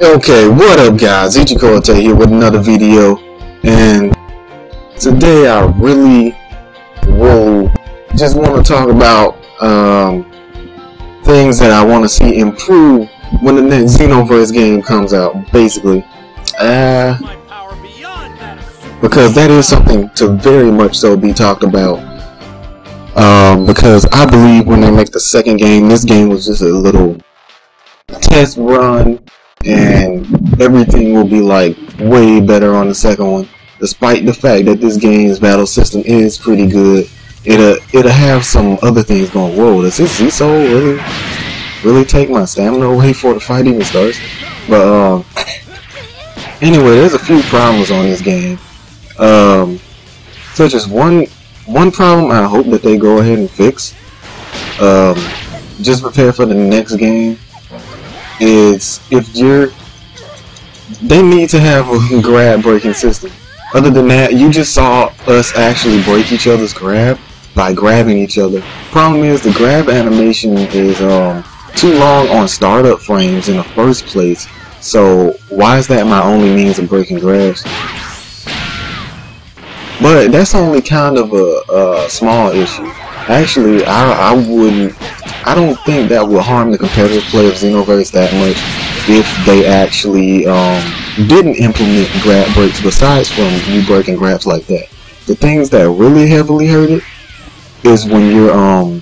Okay, what up guys, Ichikote here with another video, and today I really just want to talk about things that I want to see improve when the next Xenoverse game comes out, basically. Because that is something to very much so be talked about. Because I believe when they make the second game, this game was just a little test run, and everything will be like way better on the second one, despite the fact that this game's battle system is pretty good. It'll have some other things going. Whoa, does this Z-Soul really take my stamina away before the fight even starts? But anyway, there's a few problems on this game, such as one problem I hope that they go ahead and fix. Just prepare for the next game. Is they need to have a grab breaking system. Other than that, you just saw us actually break each other's grab by grabbing each other. Problem is, the grab animation is too long on startup frames in the first place. So why is that my only means of breaking grabs? But that's only kind of a small issue. Actually, I don't think that will harm the competitive play of Xenoverse that much if they actually didn't implement grab breaks besides from you breaking grabs like that. The things that really heavily hurt it is when you're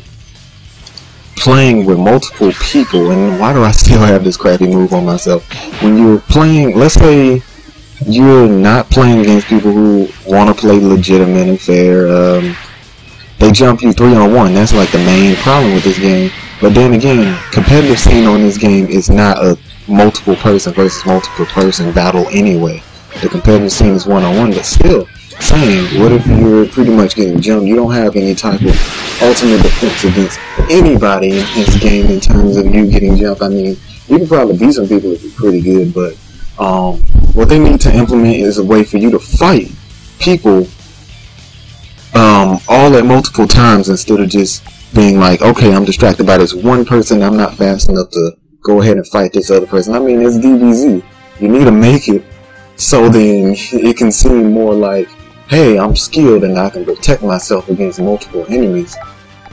playing with multiple people. And why do I still have this crappy move on myself? When you're playing, let's say you're not playing against people who want to play legitimate and fair. They jump you 3-on-1. That's like the main problem with this game. But then again, competitive scene on this game is not a multiple person versus multiple person battle anyway. The competitive scene is 1-on-1, but still, saying, what if you're pretty much getting jumped? You don't have any type of ultimate defense against anybody in this game in terms of you getting jumped. I mean, you can probably beat some people if you're pretty good, but what they need to implement is a way for you to fight people all at multiple times, instead of just being like, okay, I'm distracted by this one person, I'm not fast enough to go ahead and fight this other person. I mean, it's DBZ. You need to make it so then it can seem more like, hey, I'm skilled and I can protect myself against multiple enemies,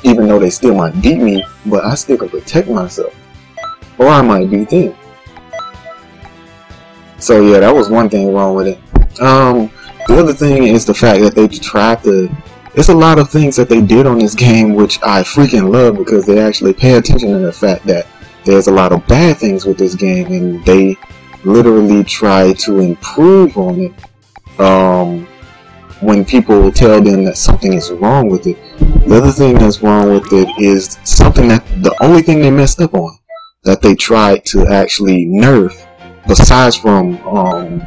even though they still might beat me, but I still can protect myself, or I might beat them. So yeah, that was one thing wrong with it. The other thing is the fact that they tried to. There's a lot of things that they did on this game which I freaking love, because they actually pay attention to the fact that there's a lot of bad things with this game, and they literally try to improve on it when people tell them that something is wrong with it. The other thing that's wrong with it is something that the only thing they messed up on that they tried to actually nerf, besides from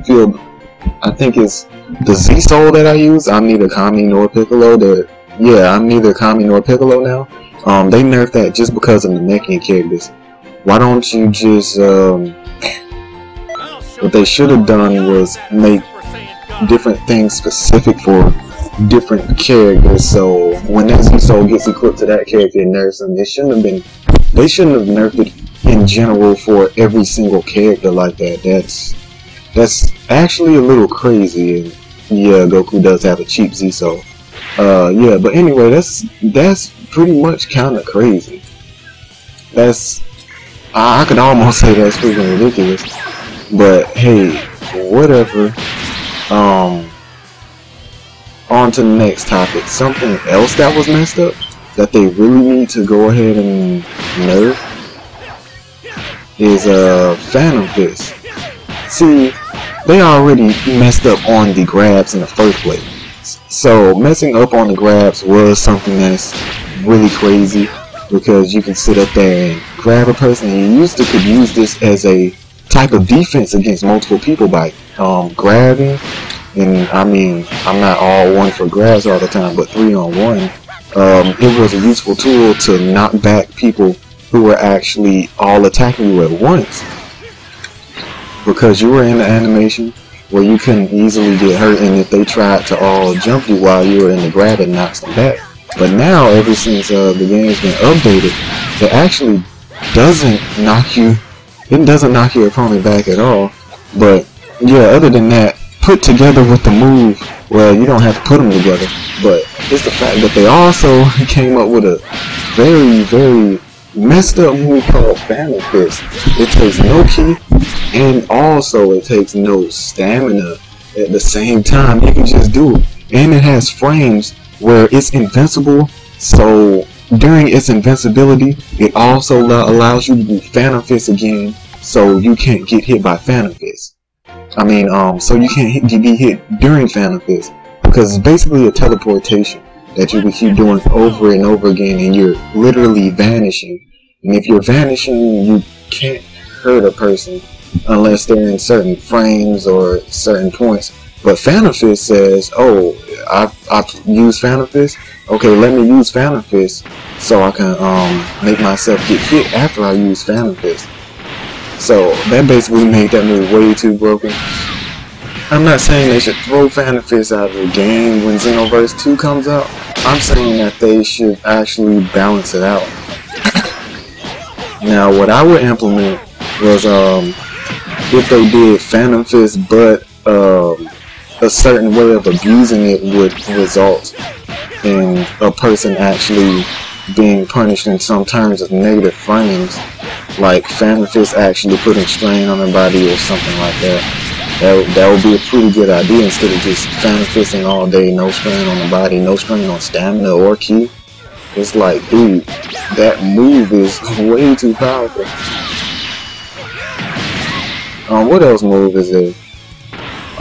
field, I think is the Z-Soul that I use. I'm neither Kami nor Piccolo. I'm neither Kami nor Piccolo now. They nerfed that just because of the Namekian characters. Why don't you just what they should have done was make different things specific for different characters. So when that Z-Soul gets equipped to that character and nerfs them, they shouldn't have nerfed it in general for every single character like that. That's actually a little crazy, and yeah, Goku does have a cheap Z-Soul. Yeah, but anyway, that's pretty much kind of crazy. I could almost say that's freaking ridiculous. But hey, whatever. On to the next topic. Something else that was messed up that they really need to go ahead and nerf is Phantom Fist. See, they already messed up on the grabs in the first place. So messing up on the grabs was something that's really crazy, because you can sit up there and grab a person, and you could use this as a type of defense against multiple people by grabbing. And I mean, I'm not all one for grabs all the time, but 3-on-1, it was a useful tool to knock back people who were actually all attacking you at once, because you were in the animation where you couldn't easily get hurt, and if they tried to all jump you while you were in the grab, it knocks them back. But now, ever since the game's been updated, it actually doesn't knock you it doesn't knock your opponent back at all. But yeah, other than that, put together with the move, well, you don't have to put them together, but it's the fact that they also came up with a very, very messed up move called Phantom Fist. It takes no ki, and also it takes no stamina at the same time. You can just do it. And it has frames where it's invincible, so during its invincibility, it also allows you to do Phantom Fist again, so you can't get hit by Phantom Fist. I mean, so you can't be hit during Phantom Fist, because it's basically a teleportation that you can keep doing over and over again, and you're literally vanishing. And if you're vanishing, you can't hurt a person unless they're in certain frames or certain points. But Phantom Fist says, oh, I've used Phantom Fist, okay, let me use Phantom Fist so I can make myself get hit after I use Phantom Fist. So that basically made that move way too broken. I'm not saying they should throw Phantom Fist out of the game when Xenoverse 2 comes out. I'm saying that they should actually balance it out. Now, what I would implement was if they did Phantom Fist, but a certain way of abusing it would result in a person actually being punished in some terms of negative frames, like Phantom Fist actually putting strain on their body or something like that. That would be a pretty good idea, instead of just Phantom Fisting all day, no strain on the body, no strain on stamina or ki. It's like, dude, that move is way too powerful. What else move is there?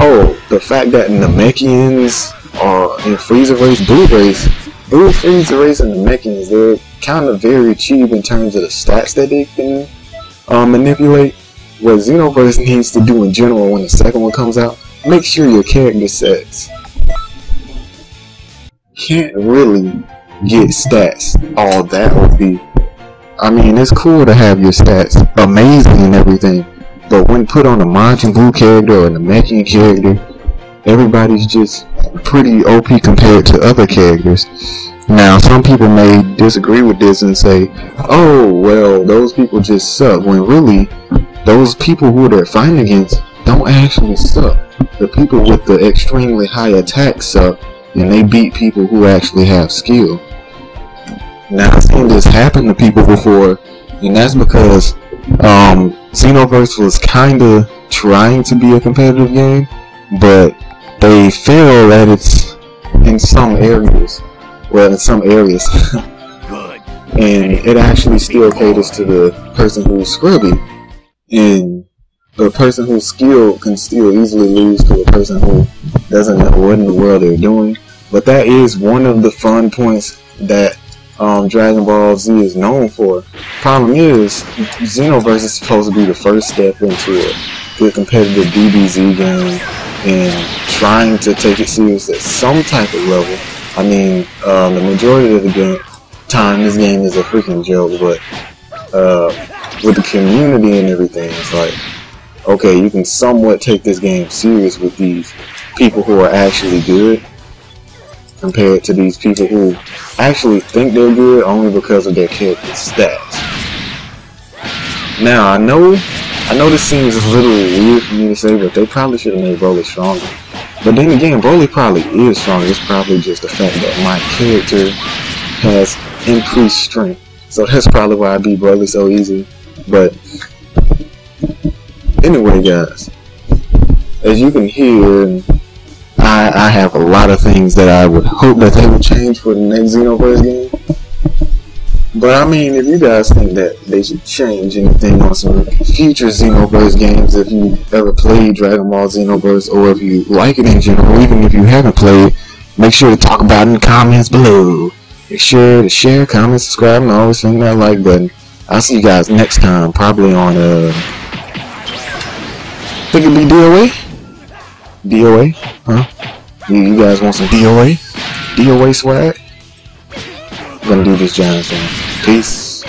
Oh, the fact that Namekians are in Frieza Race, Blue Frieza Race and Namekians, they're kind of very cheap in terms of the stats that they can manipulate. What Xenoverse needs to do in general when the second one comes out, make sure your character sets can't really get stats all that OP. I mean, it's cool to have your stats amazing and everything, but when put on a Majin Buu character or a Namekian character, everybody's just pretty OP compared to other characters. Now, some people may disagree with this and say, oh, well, those people just suck, when really, those people who they're fighting against don't actually suck. The people with the extremely high attack suck, and they beat people who actually have skill. Now, I've seen this happen to people before, and that's because Xenoverse was kinda trying to be a competitive game, but they failed at it in some areas. Well, in some areas. And it actually still caters to the person who's scrubby. And the person who's skilled can still easily lose to a person who doesn't know what in the world they're doing. But that is one of the fun points that Dragon Ball Z is known for. Problem is, Xenoverse is supposed to be the first step into a good competitive DBZ game and trying to take it serious at some type of level. I mean, the majority of the time this game is a freaking joke, but with the community and everything, it's like, okay, you can somewhat take this game serious with these people who are actually good, compared to these people who actually think they're good only because of their character stats. Now, I know this seems a little weird for me to say, but they probably should have made Broly stronger. But then again, Broly probably is stronger. It's probably just the fact that my character has increased strength. So that's probably why I beat Broly so easy. But anyway, guys, as you can hear, I have a lot of things that I would hope that they would change for the next Xenoverse game. But I mean, if you guys think that they should change anything on some future Xenoverse games, if you ever played Dragon Ball Xenoverse, or if you like it in general, even if you haven't played, make sure to talk about it in the comments below. Make sure to share, comment, subscribe, and always hit that like button. I'll see you guys next time, probably on I think it'll be DOA? DOA? Huh? You guys want some DOA? DOA swag? I'm gonna do this giant thing. Peace.